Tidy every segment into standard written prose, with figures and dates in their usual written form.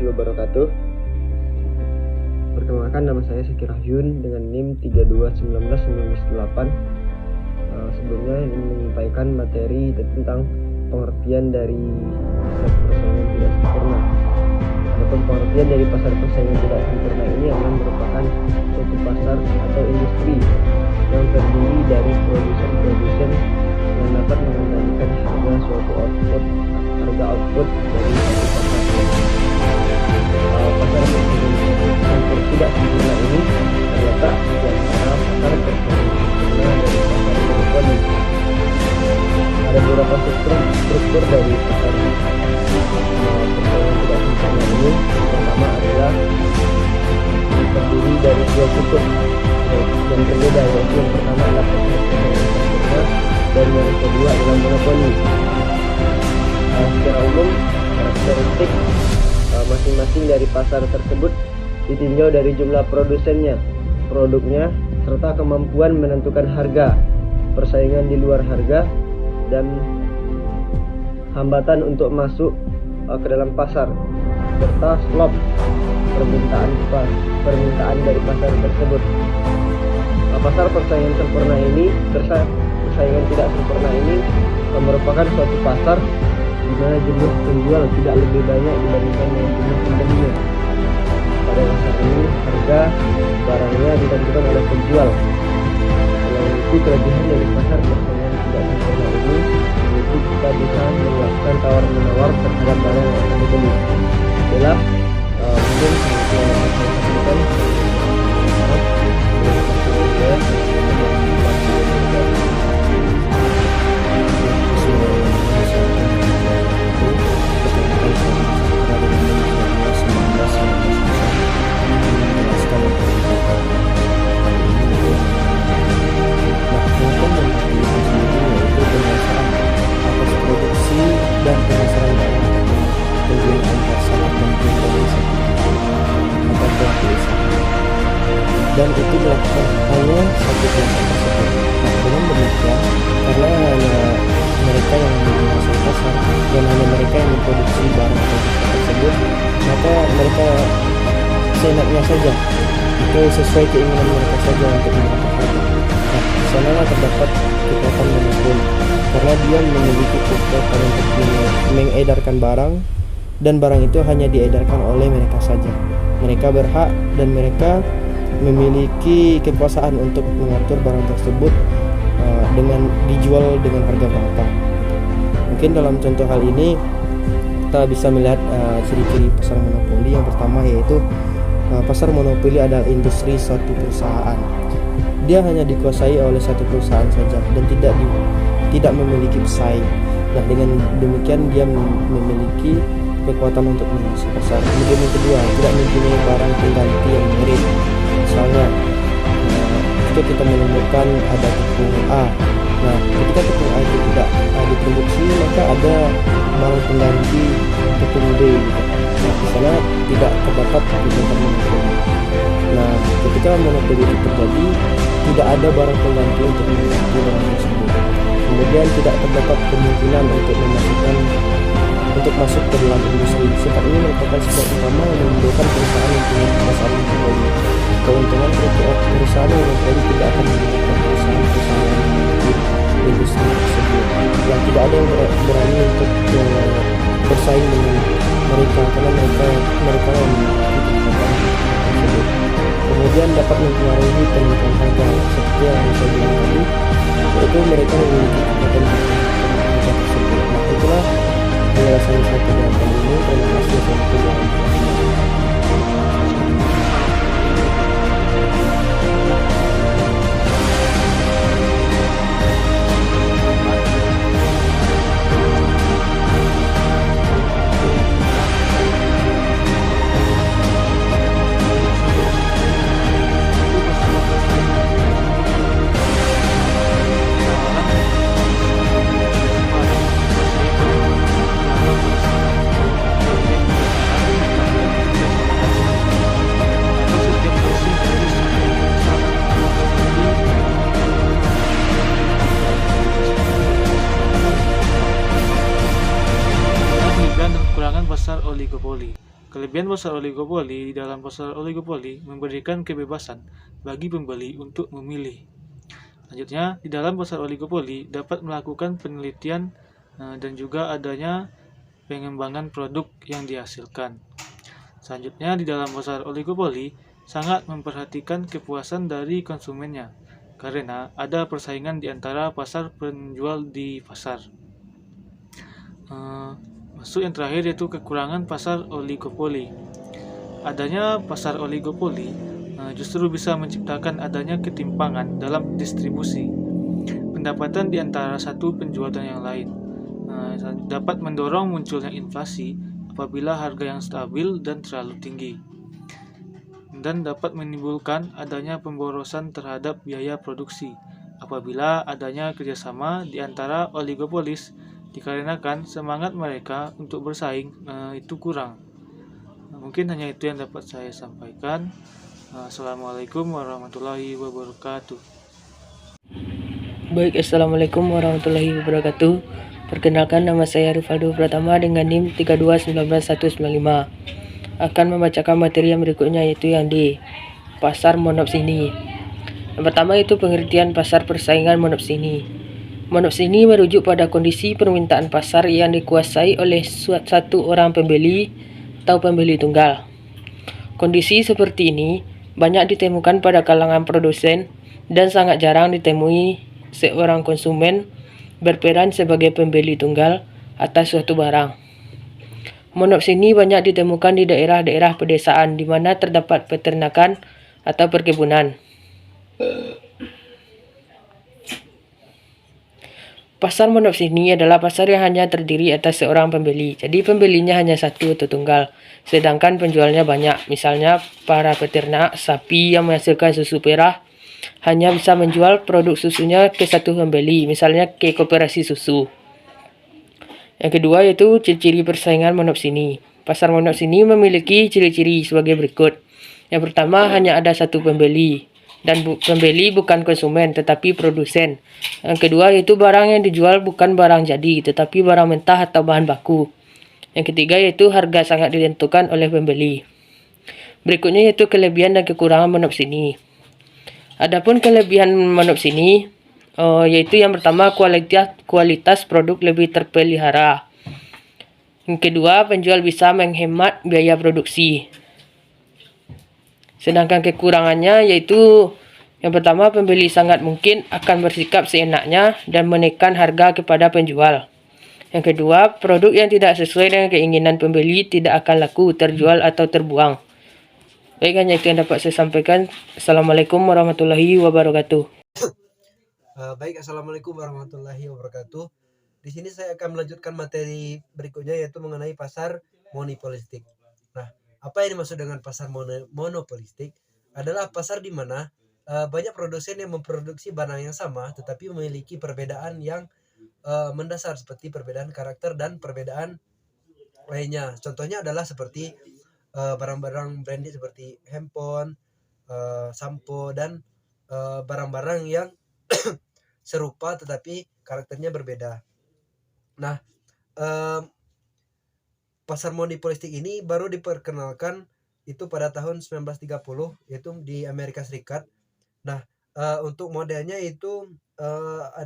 warahmatullahi wabarakatuh. Perkenalkan, nama saya Seki Rahyun dengan NIM 321998. Sebelumnya ingin menyampaikan materi tentang pengertian dari pasar persaingan tidak sempurna. Adapun pengertian dari pasar persaingan tidak sempurna ini adalah merupakan suatu pasar atau industri yang terdiri dari produsen-produsen yang dapat mengendalikan harga suatu output dari satu pasar. Pasar yang tidak sempurna ini terletak di antara pasar persaingan sempurna dari pasar monopoli. Ada beberapa struktur dari pasar persaingan tidak sempurna ini. Yang pertama adalah terdiri dari dua kutub yang berbeda, yaitu yang pertama adalah pasar persaingan sempurna dan yang kedua adalah monopoli. Secara umum, karakteristik masing-masing dari pasar tersebut ditinjau dari jumlah produsennya, produknya, serta kemampuan menentukan harga, persaingan di luar harga, dan hambatan untuk masuk ke dalam pasar, serta slop permintaan dari pasar tersebut. Pasar persaingan sempurna ini, persaingan tidak sempurna ini merupakan suatu pasar di mana jumlah penjual tidak lebih banyak dibandingkan dengan jumlah pembelinya. Pada pasar ini, harga barangnya ditentukan oleh penjual. Selain itu, kelebihan dari pasar persaingan tidak sempurna ini yaitu kita bisa melakukan tawar-menawar terhadap barang yang akan dibeli. Adalah mungkin yang saya sampaikan. dan pemasaran penggunaan pasar dan itu dilakukan hanya satu kelompok tersebut. Nah, dengan demikian, karena hanya mereka yang menguasai pasar dan hanya mereka yang memproduksi barang tersebut, maka mereka seenaknya saja, itu sesuai keinginan mereka saja untuk mengatur harga. Nah, di sana terdapat kekuatan monopoli, karena dia memiliki kekuatan untuk mengedarkan barang, dan barang itu hanya diedarkan oleh mereka saja. Mereka berhak dan mereka memiliki kekuasaan untuk mengatur barang tersebut dengan dijual dengan harga berapa. Mungkin dalam contoh hal ini kita bisa melihat ciri-ciri pasar monopoli. Yang pertama yaitu pasar monopoli adalah industri suatu perusahaan. Dia hanya dikuasai oleh satu perusahaan saja dan tidak memiliki pesaing. Nah, dengan demikian dia memiliki kekuatan untuk menguasai pasar. Kemudian yang kedua, tidak mempunyai barang pengganti yang mirip. Misalnya, jika kita menemukan ada tepung A, nah ketika tepung A itu tidak diproduksi, maka ada barang pengganti tepung B. Nah, di sana tidak terdapat kekuatan monopoli. Nah, ketika monopoli itu terjadi, tidak ada barang pengganti untuk mengganti barang tersebut. Kemudian tidak terdapat kemungkinan untuk masuk ke dalam industri. Sifat ini merupakan sifat utama yang menimbulkan perusahaan yang punya pasar monopoli. Keuntungan perusahaan yang monopoli tidak akan menggunakan perusahaan yang memiliki industri tersebut. Yang tidak ada yang berani untuk bersaing dengan mereka, karena mereka yang memiliki kekuatan tersebut. Kemudian dapat mempengaruhi penentuan harga, seperti yang saya bilang tadi, yaitu mereka memiliki kekuatan tersebut. Nah, itulah penjelasan saya pada kali ini. Terima kasih. Sampai Kelebihan pasar oligopoli: di dalam pasar oligopoli memberikan kebebasan bagi pembeli untuk memilih. Selanjutnya, di dalam pasar oligopoli dapat melakukan penelitian dan juga adanya pengembangan produk yang dihasilkan. Selanjutnya, di dalam pasar oligopoli sangat memperhatikan kepuasan dari konsumennya karena ada persaingan di antara pasar penjual di pasar. Masuk yang terakhir yaitu kekurangan pasar oligopoli. Adanya pasar oligopoli justru bisa menciptakan adanya ketimpangan dalam distribusi pendapatan di antara satu penjual dan yang lain. Dapat mendorong munculnya inflasi apabila harga yang stabil dan terlalu tinggi, dan dapat menimbulkan adanya pemborosan terhadap biaya produksi apabila adanya kerjasama di antara oligopolis dikarenakan semangat mereka untuk bersaing itu kurang. Mungkin hanya itu yang dapat saya sampaikan. Assalamualaikum warahmatullahi wabarakatuh. Baik, Assalamualaikum warahmatullahi wabarakatuh. Perkenalkan, nama saya Rivaldo Pratama dengan NIM 3219195. Akan membacakan materi yang berikutnya, yaitu yang di pasar monopsoni. Yang pertama itu pengertian pasar persaingan monopsoni. Monopsoni merujuk pada kondisi permintaan pasar yang dikuasai oleh satu orang pembeli atau pembeli tunggal. Kondisi seperti ini banyak ditemukan pada kalangan produsen dan sangat jarang ditemui seorang konsumen berperan sebagai pembeli tunggal atas suatu barang. Monopsoni banyak ditemukan di daerah-daerah pedesaan di mana terdapat peternakan atau perkebunan. Pasar monopsoni adalah pasar yang hanya terdiri atas seorang pembeli. Jadi pembelinya hanya satu atau tunggal, sedangkan penjualnya banyak. Misalnya para peternak sapi yang menghasilkan susu perah hanya bisa menjual produk susunya ke satu pembeli, misalnya ke koperasi susu. Yang kedua yaitu ciri-ciri persaingan monopsoni. Pasar monopsoni memiliki ciri-ciri sebagai berikut. Yang pertama, hanya ada satu pembeli, dan pembeli bukan konsumen tetapi produsen. Yang kedua yaitu barang yang dijual bukan barang jadi tetapi barang mentah atau bahan baku. Yang ketiga yaitu harga sangat ditentukan oleh pembeli. Berikutnya yaitu kelebihan dan kekurangan monopsoni. Adapun kelebihan monopsoni yaitu yang pertama, kualitas produk lebih terpelihara. Yang kedua, penjual bisa menghemat biaya produksi. Sedangkan kekurangannya yaitu yang pertama, pembeli sangat mungkin akan bersikap seenaknya dan menekan harga kepada penjual. Yang kedua, produk yang tidak sesuai dengan keinginan pembeli tidak akan laku, terjual atau terbuang. Baik, hanya itu yang dapat saya sampaikan. Assalamualaikum warahmatullahi wabarakatuh. Baik, Assalamualaikum warahmatullahi wabarakatuh. Di sini saya akan melanjutkan materi berikutnya, yaitu mengenai pasar monopolistik. Nah, apa yang dimaksud dengan pasar monopolistik? Adalah pasar di mana banyak produsen yang memproduksi barang yang sama tetapi memiliki perbedaan yang mendasar, seperti perbedaan karakter dan perbedaan lainnya. Contohnya adalah seperti barang-barang branded seperti handphone, sampo, dan barang-barang yang serupa tetapi karakternya berbeda. Nah, pasar monopolistik ini baru diperkenalkan itu pada tahun 1930, yaitu di Amerika Serikat. Nah, untuk modelnya itu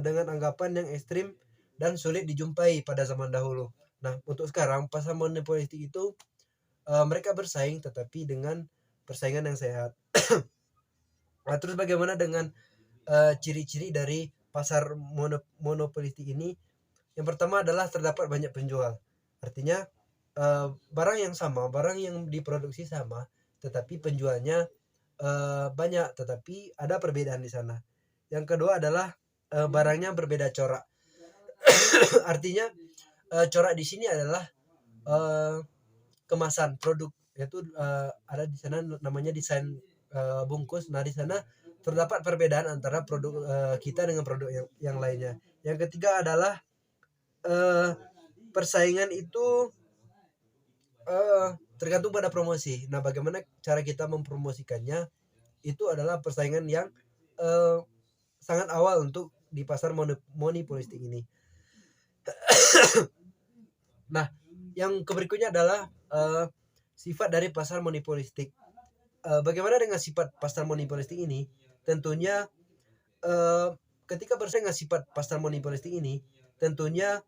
dengan anggapan yang ekstrim dan sulit dijumpai pada zaman dahulu. Nah, untuk sekarang pasar monopolistik itu mereka bersaing tetapi dengan persaingan yang sehat. Nah, terus bagaimana dengan ciri-ciri dari pasar monopolistik ini? Yang pertama adalah terdapat banyak penjual. Artinya barang yang sama, barang yang diproduksi sama, tetapi penjualnya banyak, tetapi ada perbedaan di sana. Yang kedua adalah barangnya berbeda corak. Artinya corak di sini adalah kemasan produk, yaitu ada di sana namanya desain bungkus. Nah, di sana terdapat perbedaan antara produk kita dengan produk yang lainnya. Yang ketiga adalah persaingan itu tergantung pada promosi. Nah, bagaimana cara kita mempromosikannya itu adalah persaingan yang sangat awal untuk di pasar monopolistik ini. Nah, yang berikutnya adalah sifat dari pasar monopolistik. Bagaimana dengan sifat pasar monopolistik ini? Tentunya ketika bersaing dengan sifat pasar monopolistik ini, tentunya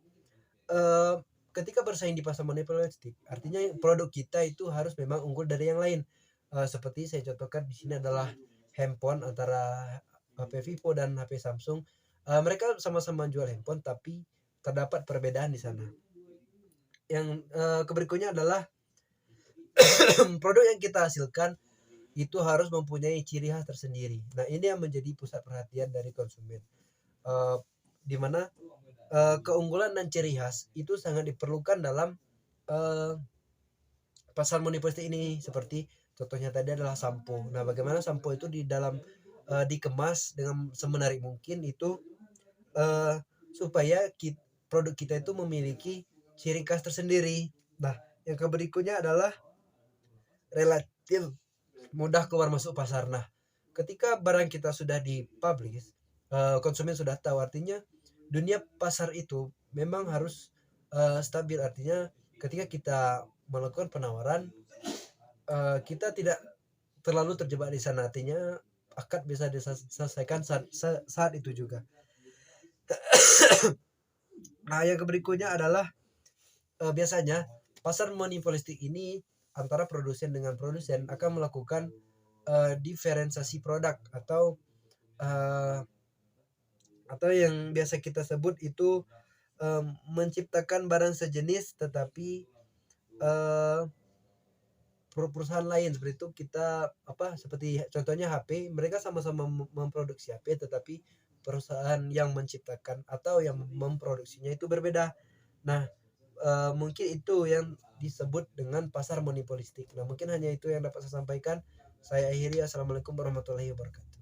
ketika bersaing di pasar monopolistik, artinya produk kita itu harus memang unggul dari yang lain. Seperti saya contohkan di sini adalah handphone antara HP Vivo dan HP Samsung. Mereka sama-sama jual handphone, tapi terdapat perbedaan di sana. Yang berikutnya adalah produk yang kita hasilkan itu harus mempunyai ciri khas tersendiri. Nah, ini yang menjadi pusat perhatian dari konsumen. Di mana keunggulan dan ciri khas itu sangat diperlukan dalam pasar monopolistik ini. Seperti contohnya tadi adalah sampo. Nah, bagaimana sampo itu di dalam dikemas dengan semenarik mungkin itu supaya produk kita itu memiliki ciri khas tersendiri. Nah, yang berikutnya adalah relatif mudah keluar masuk pasar. Nah, ketika barang kita sudah dipublish, konsumen sudah tahu, artinya dunia pasar itu memang harus stabil. Artinya ketika kita melakukan penawaran, kita tidak terlalu terjebak di sana. Artinya akad bisa diselesaikan saat itu juga. Nah, yang berikutnya adalah biasanya pasar monopolistik ini antara produsen dengan produsen akan melakukan diferensiasi produk atau yang biasa kita sebut itu menciptakan barang sejenis tetapi perusahaan lain. Seperti itu kita seperti contohnya HP, mereka sama-sama memproduksi HP tetapi perusahaan yang menciptakan atau yang memproduksinya itu berbeda. Nah, mungkin itu yang disebut dengan pasar monopolistik. Nah, mungkin hanya itu yang dapat saya sampaikan. Saya akhiri. Assalamualaikum warahmatullahi wabarakatuh.